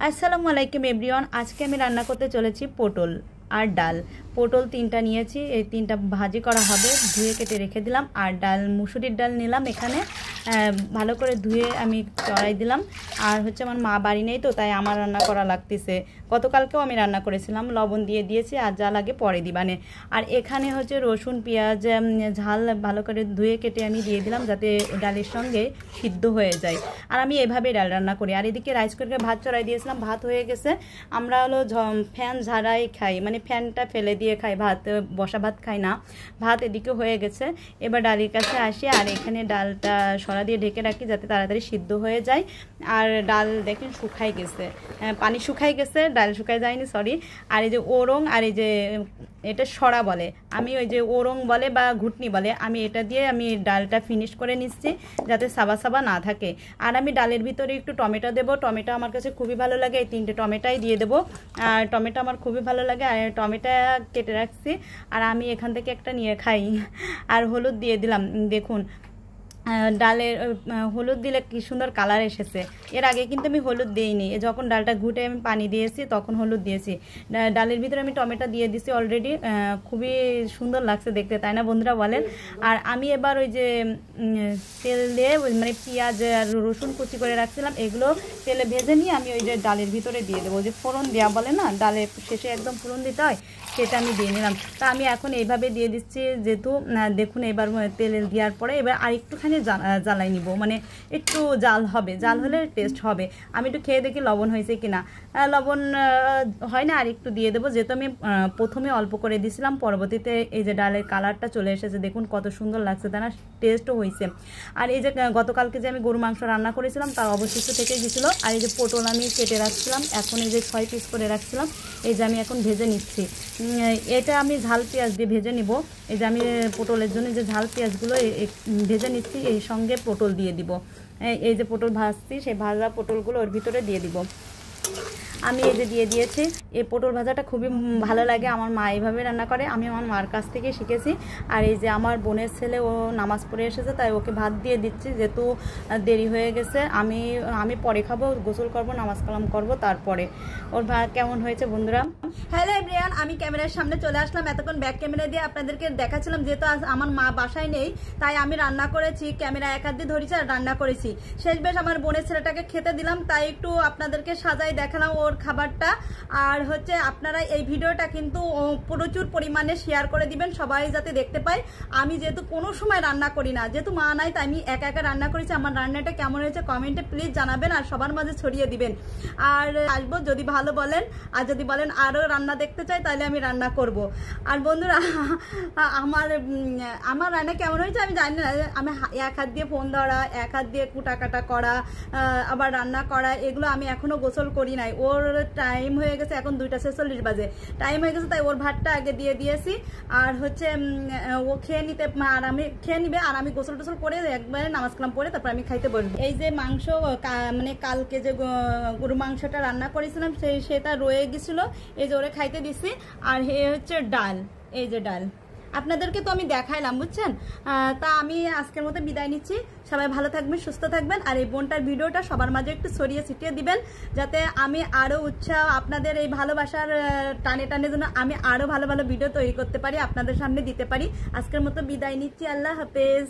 আসসালামু আলাইকুম এভরিওয়ান। আজকে আমি রান্না করতে চলেছি পটল আর ডাল। পটল 3টা নিয়েছি, এই 3টা ভাজি করা হবে, ধুয়ে কেটে রেখে দিলাম। আর ডাল মুসুরির ডাল নিলাম, এখানে ভালো করে ধুয়ে আমি চড়াই দিলাম। আর হচ্ছে আমার মা বাড়ি নেই তো, তাই আমার রান্না করা লাগতেছে। গতকালকেও আমি রান্না করেছিলাম, লবণ দিয়ে দিয়েছি, আর যা লাগে পরে দিবানে। আর এখানে হচ্ছে রসুন পেঁয়াজ ঝাল ভালো করে ধুয়ে কেটে আমি দিয়ে দিলাম, যাতে ডালের সঙ্গে সিদ্ধ হয়ে যায়। আর আমি এভাবেই ডাল রান্না করি। আর এদিকে রাইস কুকারে ভাত চড়াই দিয়েছিলাম, ভাত হয়ে গেছে। আমরা হলো ফ্যান ঝাড়াই খাই, মানে ফ্যানটা ফেলে দিয়ে খাই, ভাত বসা ভাত খাই না। ভাত এদিকে হয়ে গেছে, এবার ডালের কাছে আসি। আর এখানে ডালটা সরা দিয়ে ঢেকে রাখি, যাতে তাড়াতাড়ি সিদ্ধ হয়ে যায়। আর ডাল দেখেন শুকাই গেছে, পানি শুকাই গেছে, ডাল শুকাই যায়নি, সরি। আর এই যে ওরং, আর এই যে এটা সরা বলে, আমি ওই যে ওরং বলে বা ঘুটনি বলে, আমি এটা দিয়ে আমি ডালটা ফিনিশ করে নিচ্ছি, যাতে সাবা সাবা না থাকে। আর আমি ডালের ভিতরে একটু টমেটো দেবো, টমেটো আমার কাছে খুবই ভালো লাগে, এই 3টে টমেটোই দিয়ে দেবো। আর টমেটো আমার খুবই ভালো লাগে, আর টমেটো কেটে রাখছি, আর আমি এখান থেকে একটা নিয়ে খাই। আর হলুদ দিয়ে দিলাম, দেখুন ডালের হলুদ দিলে কি সুন্দর কালার এসেছে। এর আগে কিন্তু আমি হলুদ দিইনি, যখন ডালটা ঘুটে আমি পানি দিয়েছি তখন হলুদ দিয়েছি। ডালের ভিতরে আমি টমেটো দিয়ে দিছি অলরেডি, খুবই সুন্দর লাগছে দেখতে, তাই না বন্ধুরা বলেন? আর আমি এবার ওই যে তেল দিয়ে মানে পেঁয়াজ আর রসুন কুচি করে রাখছিলাম, এগুলো তেলে ভেজে নিয়ে আমি ওই যে ডালের ভিতরে দিয়ে দেবো। যে ফোড়ন দেওয়া বলে না, ডালের শেষে একদম ফোড়ন দিতে হয়, সেটা আমি দিয়ে নিলাম। তা আমি এখন এইভাবে দিয়ে দিচ্ছি, যেহেতু দেখুন এবার তেলে দেওয়ার পরে এবার আর একটুখানি জ্বালাই নিব, মানে একটু জাল হবে, জাল হলে টেস্ট হবে। আমি একটু খেয়ে দেখি লবণ হয়েছে কিনা। লবণ হয় না, আর একটু দিয়ে দেবো, যেহেতু আমি প্রথমে অল্প করে দিয়েছিলাম, পরবর্তীতে এই যে ডালের কালারটা চলে এসেছে, দেখুন কত সুন্দর লাগছে, তাই না? টেস্টও হয়েছে। আর এই যে গতকালকে যে আমি গরু মাংস রান্না করেছিলাম, তার অবশিষ্ট থেকে গেছিলো। আর এই যে পটল আমি কেটে রাখছিলাম, এখন এই যে 6 পিস করে রাখছিলাম, এই যে আমি এখন ভেজে নিচ্ছি। এটা আমি ঝাল পেঁয়াজ দিয়ে ভেজে নিব। এই যে আমি পটলের জন্য যে ঝাল পেঁয়াজগুলো ভেজে নিচ্ছি, এই সঙ্গে পটল দিয়ে দিব। এই যে পটল ভাজছি, সেই ভাজা পটলগুলো ওর ভিতরে দিয়ে দিব। আমি এই যে দিয়ে দিয়েছি। এই পটল ভাজাটা খুবই ভালো লাগে, আমার মা এইভাবে রান্না করে, আমি আমার মার কাছ থেকে শিখেছি। আর এই যে আমার বোনের ছেলে, ও নামাজ পড়ে এসেছে, তাই ওকে ভাত দিয়ে দিচ্ছি, যেহেতু দেরি হয়ে গেছে। আমি পরে খাবো, গোসল করব, নামাজ কালাম করব, তারপরে। ওর ভাত কেমন হয়েছে বন্ধুরা? হ্যালো এভরিওয়ান, আমি ক্যামেরার সামনে চলে আসলাম। এতক্ষণ ব্যাক ক্যামেরা দিয়ে আপনাদেরকে দেখাচ্ছিলাম, যেহেতু আমার মা বাসায় নেই, তাই আমি রান্না করেছি, ক্যামেরা এক হাত দিয়ে ধরেছি আর রান্না করেছি। শেষ বেশ আমার বোনের ছেলেটাকে খেতে দিলাম, তাই একটু আপনাদেরকে সাজাই দেখালাম ওর খাবারটা। আর হচ্ছে আপনারা এই ভিডিওটা কিন্তু প্রচুর পরিমাণে শেয়ার করে দিবেন, সবাই যাতে দেখতে পায়। আমি যেহেতু কোনো সময় রান্না করি না, যেহেতু মা নাই, তাই আমি একা একা রান্না করেছি। আমার রান্নাটা কেমন হয়েছে কমেন্টে প্লিজ জানাবেন, আর সবার মাঝে ছড়িয়ে দিবেন। আর আসবো যদি ভালো বলেন, আর যদি বলেন আরও রান্না দেখতে চাই, তাহলে আমি রান্না করব। আর বন্ধুরা, আমার রান্না কেমন হয়েছে আমি জানি না। আমি এক হাত দিয়ে ফোন ধরা, এক হাত দিয়ে কুটাকাটা করা, আবার রান্না করা, এগুলো আমি এখনো গোসল করি নাই। ওর টাইম হয়ে গেছে, এখন 2:46 বাজে টাইম হয়ে গেছে, তাই ওর ভাতটা আগে দিয়ে দিয়েছি। আর হচ্ছে ও খেয়ে নিতে, আর আমি খেয়ে নিবে, আর আমি গোসল টোসল করে একবারে নামাজ কালাম পরে তারপর আমি খাইতে বসবো। এই যে মাংস, মানে কালকে যে গরু মাংসটা রান্না করেছিলাম, সেটা রয়ে গেছিলো, এই যে ওরে খাইতে দিছি। আর হচ্ছে ডাল, এই যে ডাল আপনাদেরকে তো আমি দেখাইলাম, বুঝছেন? তা আমি আজকের মতো বিদায় নিচ্ছি। সবাই ভালো থাকবেন, সুস্থ থাকবেন। আর এই বোনটার ভিডিওটা সবার মাঝে একটু ছড়িয়ে ছিটিয়ে দিবেন, যাতে আমি আরও উৎসাহ, আপনাদের এই ভালোবাসার টানে টানে জন্য আমি আরও ভালো ভালো ভিডিও তৈরি করতে পারি, আপনাদের সামনে দিতে পারি। আজকের মতো বিদায় নিচ্ছি, আল্লাহ হাফেজ।